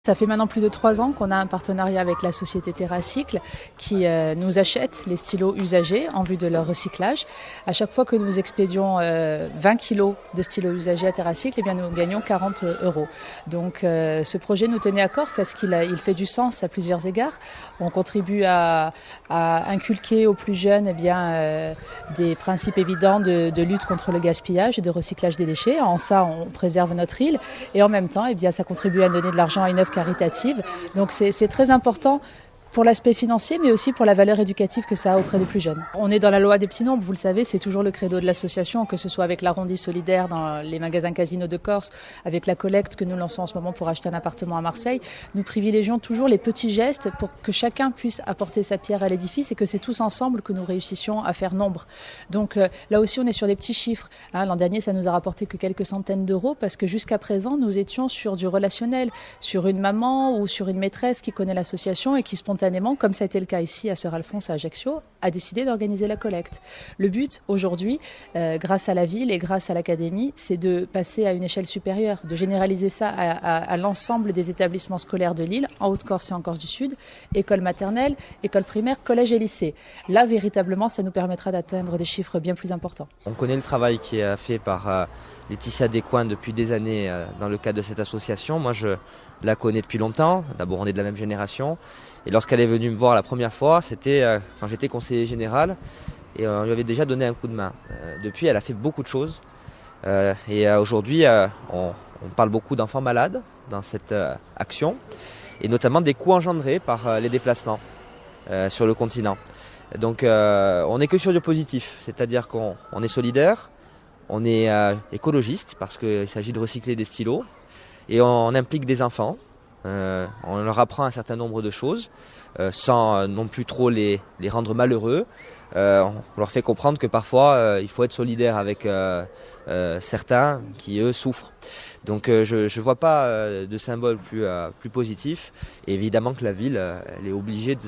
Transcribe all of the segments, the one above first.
Ça fait maintenant plus de 3 ans qu'on a un partenariat avec la société TerraCycle qui nous achète les stylos usagés en vue de leur recyclage. À chaque fois que nous expédions 20 kilos de stylos usagés à TerraCycle, eh bien nous gagnons 40 €. Donc ce projet nous tenait à cœur parce qu'il fait du sens à plusieurs égards. On contribue à inculquer aux plus jeunes des principes évidents de lutte contre le gaspillage et de recyclage des déchets. En ça, on préserve notre île et en même temps, ça contribue à donner de l'argent à une œuvre caritative. Donc c'est très important pour l'aspect financier, mais aussi pour la valeur éducative que ça a auprès des plus jeunes. On est dans la loi des petits nombres, vous le savez, c'est toujours le credo de l'association, que ce soit avec l'arrondi solidaire dans les magasins Casino de Corse, avec la collecte que nous lançons en ce moment pour acheter un appartement à Marseille. Nous privilégions toujours les petits gestes pour que chacun puisse apporter sa pierre à l'édifice et que c'est tous ensemble que nous réussissions à faire nombre. Donc là aussi, on est sur des petits chiffres. L'an dernier, ça nous a rapporté que quelques centaines d'euros parce que jusqu'à présent, nous étions sur du relationnel, sur une maman ou sur une maîtresse qui connaît l'association et qui spontanément, comme ça a été le cas ici à Sœur-Alphonse à Ajaccio, a décidé d'organiser la collecte. Le but aujourd'hui, grâce à la ville et grâce à l'académie, c'est de passer à une échelle supérieure, de généraliser ça à l'ensemble des établissements scolaires de l'île, en Haute-Corse et en Corse du Sud, école maternelle, école primaire, collège et lycée. Là, véritablement, ça nous permettra d'atteindre des chiffres bien plus importants. On connaît le travail qui est fait par Laetitia Descoings depuis des années dans le cadre de cette association. Moi, je la connais depuis longtemps. D'abord, on est de la même génération. Et lorsqu'elle est venue me voir la première fois, c'était quand j'étais conseiller général. Et on lui avait déjà donné un coup de main. Depuis, elle a fait beaucoup de choses. Et aujourd'hui, on parle beaucoup d'enfants malades dans cette action. Et notamment des coûts engendrés par les déplacements sur le continent. Donc, on n'est que sur du positif. C'est-à-dire qu'on est solidaire. On est écologiste parce qu'il s'agit de recycler des stylos et on implique des enfants. On leur apprend un certain nombre de choses sans non plus trop les rendre malheureux. On leur fait comprendre que parfois il faut être solidaire avec certains qui eux souffrent. Donc je ne vois pas de symbole plus positif. Et évidemment que la ville elle est obligée de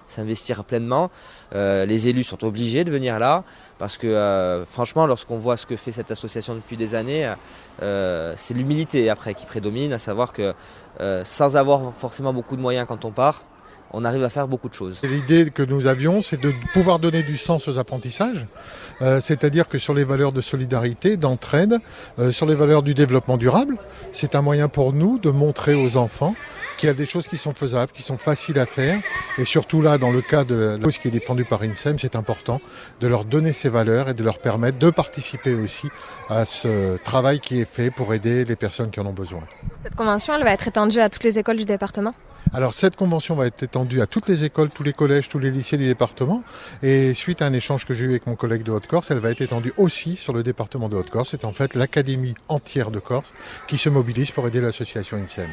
s'investir pleinement. Les élus sont obligés de venir là parce que franchement, lorsqu'on voit ce que fait cette association depuis des années, c'est l'humilité après qui prédomine, à savoir que sans avoir forcément beaucoup de moyens quand on part, on arrive à faire beaucoup de choses. L'idée que nous avions, c'est de pouvoir donner du sens aux apprentissages, c'est-à-dire que sur les valeurs de solidarité, d'entraide, sur les valeurs du développement durable, c'est un moyen pour nous de montrer aux enfants qu'il y a des choses qui sont faisables, qui sont faciles à faire. Et surtout là, dans le cas de la cause qui est défendue par INSEM, c'est important de leur donner ces valeurs et de leur permettre de participer aussi à ce travail qui est fait pour aider les personnes qui en ont besoin. Cette convention, elle va être étendue à toutes les écoles du département ? Alors cette convention va être étendue à toutes les écoles, tous les collèges, tous les lycées du département. Et suite à un échange que j'ai eu avec mon collègue de Haute-Corse, elle va être étendue aussi sur le département de Haute-Corse. C'est en fait l'académie entière de Corse qui se mobilise pour aider l'association INSEM.